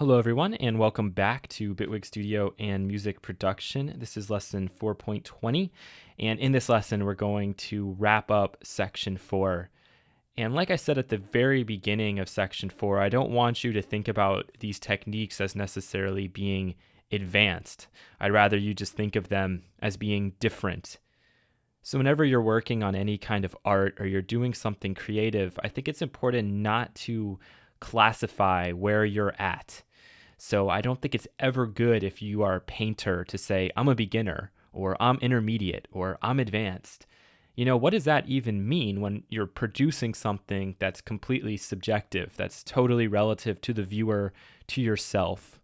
Hello, everyone, and welcome back to Bitwig Studio and Music Production. This is lesson 4.20, and in this lesson, we're going to wrap up section 4. And like I said at the very beginning of section 4, I don't want you to think about these techniques as necessarily being advanced. I'd rather you just think of them as being different. So whenever you're working on any kind of art or you're doing something creative, I think it's important not to classify where you're at. So I don't think it's ever good if you are a painter to say, I'm a beginner, or I'm intermediate, or I'm advanced. What does that even mean when you're producing something that's completely subjective, that's totally relative to the viewer, to yourself?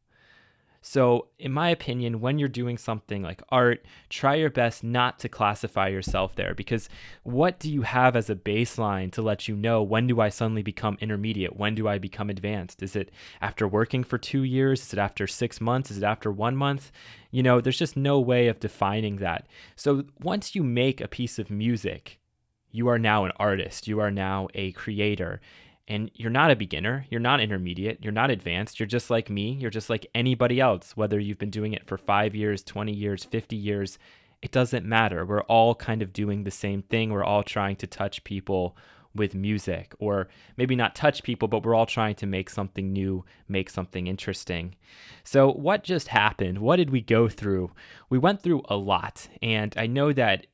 So, in my opinion, when you're doing something like art, try your best not to classify yourself there, because what do you have as a baseline to let you know when do I suddenly become intermediate? When do I become advanced? Is it after working for 2 years? Is it after 6 months? Is it after 1 month? There's just no way of defining that. So, once you make a piece of music, you are now an artist, you are now a creator. And you're not a beginner, you're not intermediate, you're not advanced, you're just like me, you're just like anybody else, whether you've been doing it for 5 years, 20 years, 50 years, it doesn't matter. We're all kind of doing the same thing. We're all trying to touch people with music, or maybe not touch people, but we're all trying to make something new, make something interesting. So what just happened? What did we go through? We went through a lot, and I know that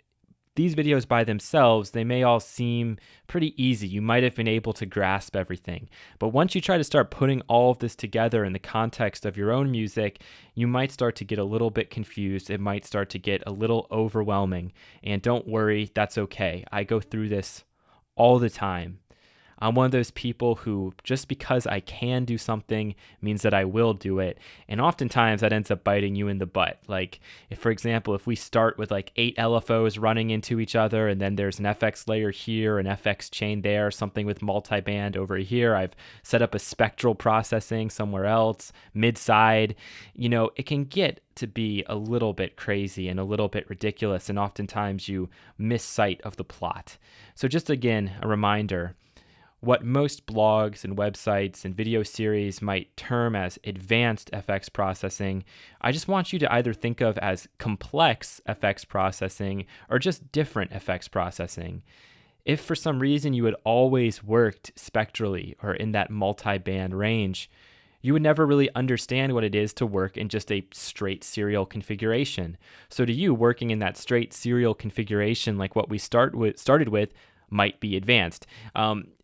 these videos by themselves, they may all seem pretty easy. You might have been able to grasp everything. But once you try to start putting all of this together in the context of your own music, you might start to get a little bit confused. It might start to get a little overwhelming. And don't worry, that's okay. I go through this all the time. I'm one of those people who, just because I can do something means that I will do it. And oftentimes that ends up biting you in the butt. Like, for example, if we start with like 8 LFOs running into each other, and then there's an FX layer here, an FX chain there, something with multiband over here. I've set up a spectral processing somewhere else, mid-side. It can get to be a little bit crazy and a little bit ridiculous. And oftentimes you miss sight of the plot. So just again, a reminder, what most blogs and websites and video series might term as advanced FX processing, I just want you to either think of as complex FX processing or just different FX processing. If for some reason you had always worked spectrally or in that multi-band range, you would never really understand what it is to work in just a straight serial configuration. So to you, working in that straight serial configuration like what we started with might be advanced.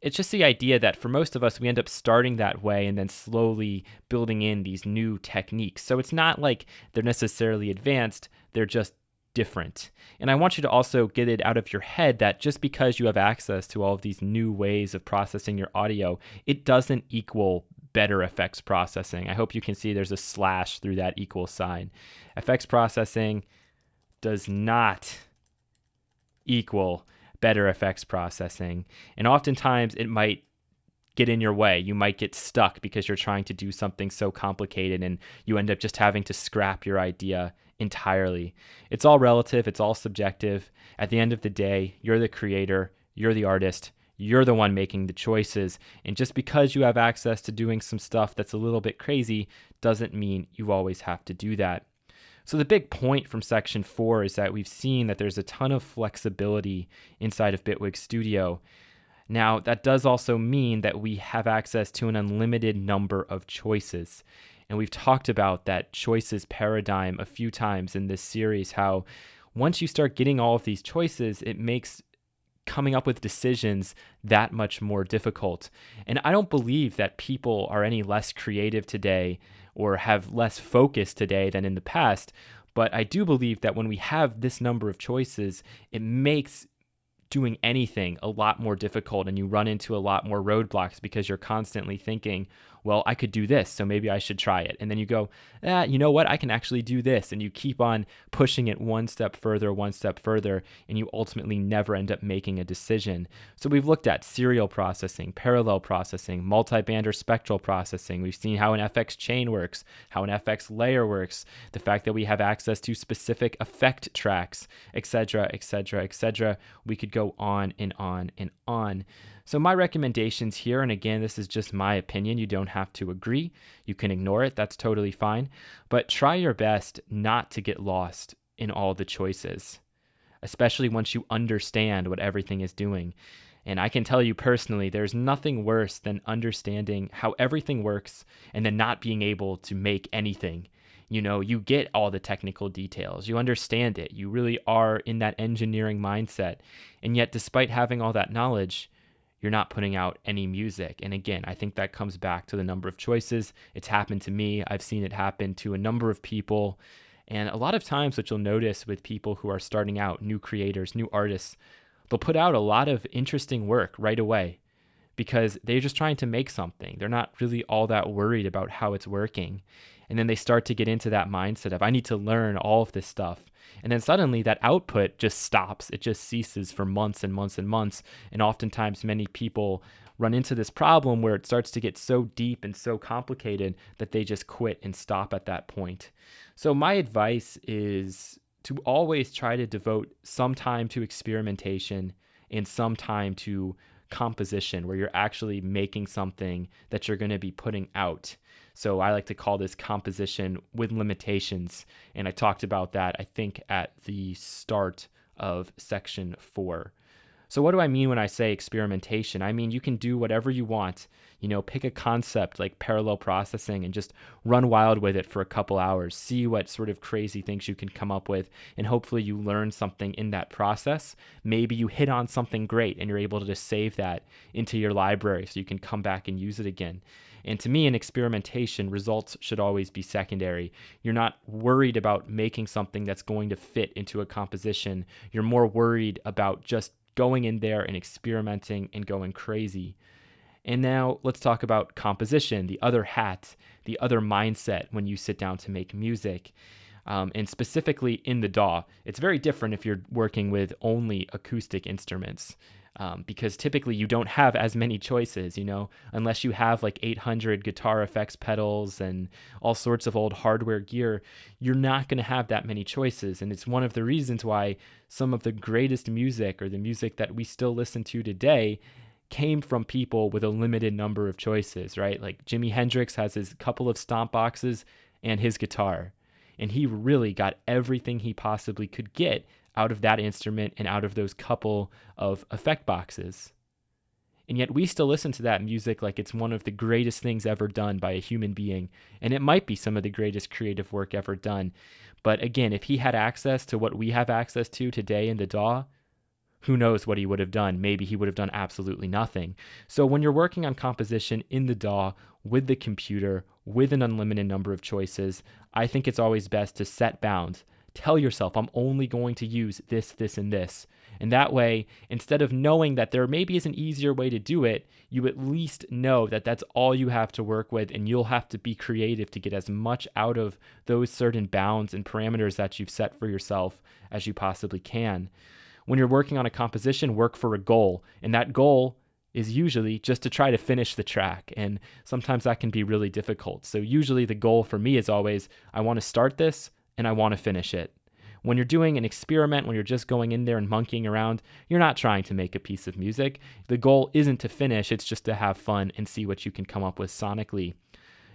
It's just the idea that for most of us, we end up starting that way and then slowly building in these new techniques. So it's not like they're necessarily advanced, they're just different. And I want you to also get it out of your head that just because you have access to all of these new ways of processing your audio, it doesn't equal better effects processing. I hope you can see there's a slash through that equal sign. Effects processing does not equal better effects processing. And oftentimes it might get in your way. You might get stuck because you're trying to do something so complicated and you end up just having to scrap your idea entirely. It's all relative. It's all subjective. At the end of the day, you're the creator. You're the artist. You're the one making the choices. And just because you have access to doing some stuff that's a little bit crazy doesn't mean you always have to do that. So the big point from section 4 is that we've seen that there's a ton of flexibility inside of Bitwig Studio. Now, that does also mean that we have access to an unlimited number of choices. And we've talked about that choices paradigm a few times in this series, how once you start getting all of these choices, it makes coming up with decisions that much more difficult. And I don't believe that people are any less creative today or have less focus today than in the past, but I do believe that when we have this number of choices, it makes doing anything a lot more difficult, and you run into a lot more roadblocks because you're constantly thinking, well, I could do this, so maybe I should try it. And then you go, you know what, I can actually do this. And you keep on pushing it one step further, and you ultimately never end up making a decision. So we've looked at serial processing, parallel processing, multiband or spectral processing. We've seen how an FX chain works, how an FX layer works, the fact that we have access to specific effect tracks, etc., etc., etc. We could go on and on and on. So my recommendations here, and again, this is just my opinion. You don't have to agree. You can ignore it. That's totally fine. But try your best not to get lost in all the choices, especially once you understand what everything is doing. And I can tell you personally, there's nothing worse than understanding how everything works and then not being able to make anything. You get all the technical details, you understand it, you really are in that engineering mindset. And yet, despite having all that knowledge, you're not putting out any music. And again, I think that comes back to the number of choices. It's happened to me. I've seen it happen to a number of people. And a lot of times, what you'll notice with people who are starting out, new creators, new artists, they'll put out a lot of interesting work right away because they're just trying to make something. They're not really all that worried about how it's working. And then they start to get into that mindset of, I need to learn all of this stuff. And then suddenly that output just stops. It just ceases for months and months and months. And oftentimes many people run into this problem where it starts to get so deep and so complicated that they just quit and stop at that point. So my advice is to always try to devote some time to experimentation and some time to composition, where you're actually making something that you're going to be putting out. So I like to call this composition with limitations. And I talked about that, I think, at the start of section 4. So what do I mean when I say experimentation? I mean, you can do whatever you want. Pick a concept like parallel processing and just run wild with it for a couple hours. See what sort of crazy things you can come up with, and hopefully you learn something in that process. Maybe you hit on something great and you're able to just save that into your library so you can come back and use it again. And to me, in experimentation, results should always be secondary. You're not worried about making something that's going to fit into a composition. You're more worried about just going in there and experimenting and going crazy. And now let's talk about composition, the other hat, the other mindset when you sit down to make music. And specifically in the DAW, it's very different if you're working with only acoustic instruments. Because typically you don't have as many choices, unless you have like 800 guitar effects pedals and all sorts of old hardware gear, you're not going to have that many choices. And it's one of the reasons why some of the greatest music, or the music that we still listen to today, came from people with a limited number of choices, right? Like Jimi Hendrix has his couple of stomp boxes and his guitar, and he really got everything he possibly could get out of that instrument and out of those couple of effect boxes. And yet we still listen to that music like it's one of the greatest things ever done by a human being. And it might be some of the greatest creative work ever done. But again, if he had access to what we have access to today in the DAW, who knows what he would have done? Maybe he would have done absolutely nothing. So when you're working on composition in the DAW with the computer, with an unlimited number of choices, I think it's always best to set bounds. Tell yourself, I'm only going to use this, this, and this. And that way, instead of knowing that there maybe is an easier way to do it, you at least know that that's all you have to work with, and you'll have to be creative to get as much out of those certain bounds and parameters that you've set for yourself as you possibly can. When you're working on a composition, work for a goal, and that goal is usually just to try to finish the track, and sometimes that can be really difficult. So usually the goal for me is always, I want to start this, and I want to finish it. When you're doing an experiment, when you're just going in there and monkeying around, you're not trying to make a piece of music. The goal isn't to finish, it's just to have fun and see what you can come up with sonically.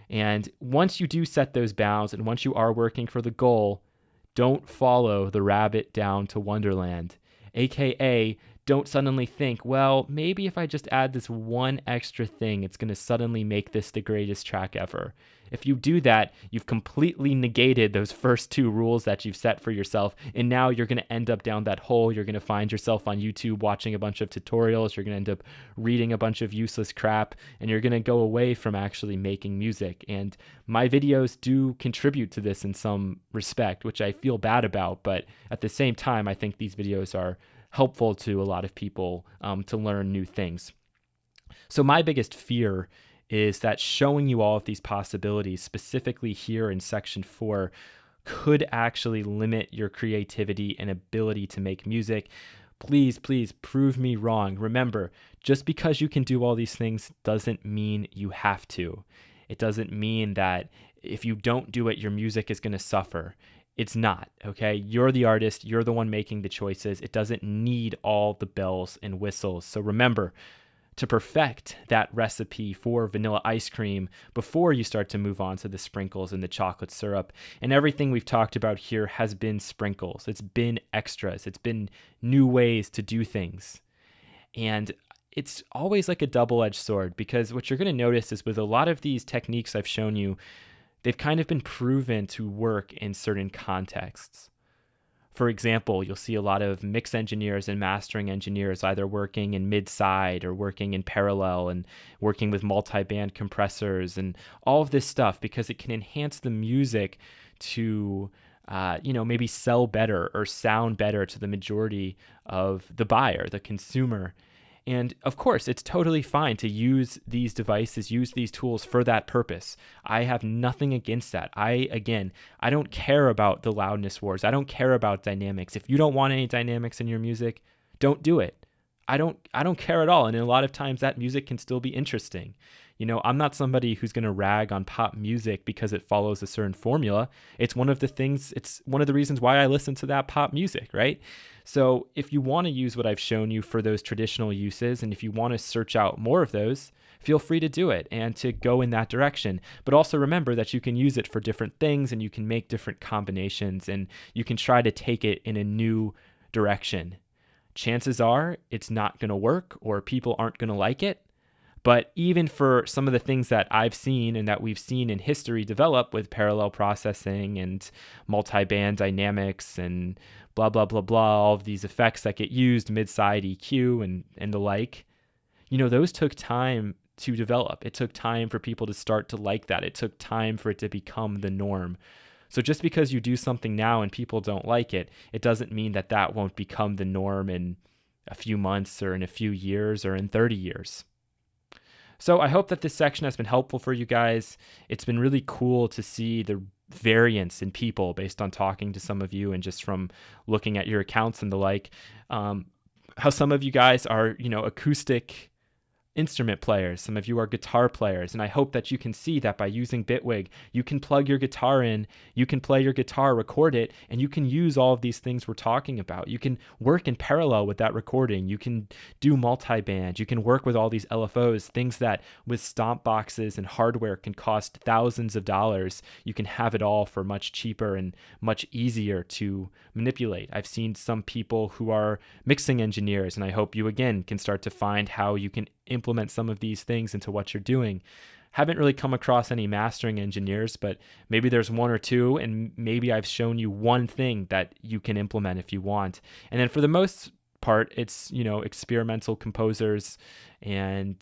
And once you do set those bounds, and once you are working for the goal, don't follow the rabbit down to Wonderland. AKA, don't suddenly think, well, maybe if I just add this one extra thing, it's going to suddenly make this the greatest track ever. If you do that, you've completely negated those first 2 rules that you've set for yourself, and now you're going to end up down that hole. You're going to find yourself on YouTube watching a bunch of tutorials. You're going to end up reading a bunch of useless crap, and you're going to go away from actually making music. And my videos do contribute to this in some respect, which I feel bad about, but at the same time, I think these videos are helpful to a lot of people to learn new things. So my biggest fear is that showing you all of these possibilities, specifically here in section 4, could actually limit your creativity and ability to make music. Please, please prove me wrong. Remember, just because you can do all these things doesn't mean you have to. It doesn't mean that if you don't do it, your music is going to suffer. It's not, okay? You're the artist. You're the one making the choices. It doesn't need all the bells and whistles. So remember, to perfect that recipe for vanilla ice cream before you start to move on to the sprinkles and the chocolate syrup. And everything we've talked about here has been sprinkles. It's been extras. It's been new ways to do things. And it's always like a double-edged sword, because what you're going to notice is with a lot of these techniques I've shown you, they've kind of been proven to work in certain contexts. For example, you'll see a lot of mix engineers and mastering engineers either working in mid-side or working in parallel and working with multi-band compressors and all of this stuff, because it can enhance the music to maybe sell better or sound better to the majority of the buyer, the consumer. And of course, it's totally fine to use these devices, use these tools for that purpose. I have nothing against that. I don't care about the loudness wars. I don't care about dynamics. If you don't want any dynamics in your music, don't do it. I don't care at all. And a lot of times that music can still be interesting. I'm not somebody who's going to rag on pop music because it follows a certain formula. It's one of the reasons why I listen to that pop music, right? So if you want to use what I've shown you for those traditional uses, and if you want to search out more of those, feel free to do it and to go in that direction. But also remember that you can use it for different things, and you can make different combinations, and you can try to take it in a new direction. Chances are it's not going to work, or people aren't going to like it. But even for some of the things that I've seen and that we've seen in history develop with parallel processing and multi-band dynamics and blah, blah, blah, blah, all of these effects that get used, mid-side EQ and the like, those took time to develop. It took time for people to start to like that. It took time for it to become the norm. So just because you do something now and people don't like it, it doesn't mean that that won't become the norm in a few months or in a few years or in 30 years. So I hope that this section has been helpful for you guys. It's been really cool to see the variance in people based on talking to some of you and just from looking at your accounts and the like. How some of you guys are, acoustic instrument players. Some of you are guitar players, and I hope that you can see that by using Bitwig, you can plug your guitar in, you can play your guitar, record it, and you can use all of these things we're talking about. You can work in parallel with that recording. You can do multi-band. You can work with all these LFOs, things that with stomp boxes and hardware can cost thousands of dollars. You can have it all for much cheaper and much easier to manipulate. I've seen some people who are mixing engineers, and I hope you again can start to find how you can implement some of these things into what you're doing. Haven't really come across any mastering engineers, but maybe there's one or two, and maybe I've shown you one thing that you can implement if you want. And then for the most part, it's experimental composers and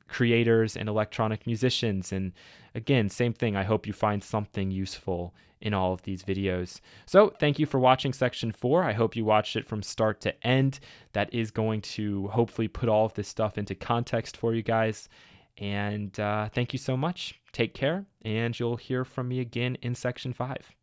creators and electronic musicians. And again, same thing. I hope you find something useful in all of these videos. So thank you for watching section 4. I hope you watched it from start to end. That is going to hopefully put all of this stuff into context for you guys. And thank you so much. Take care, and you'll hear from me again in section 5.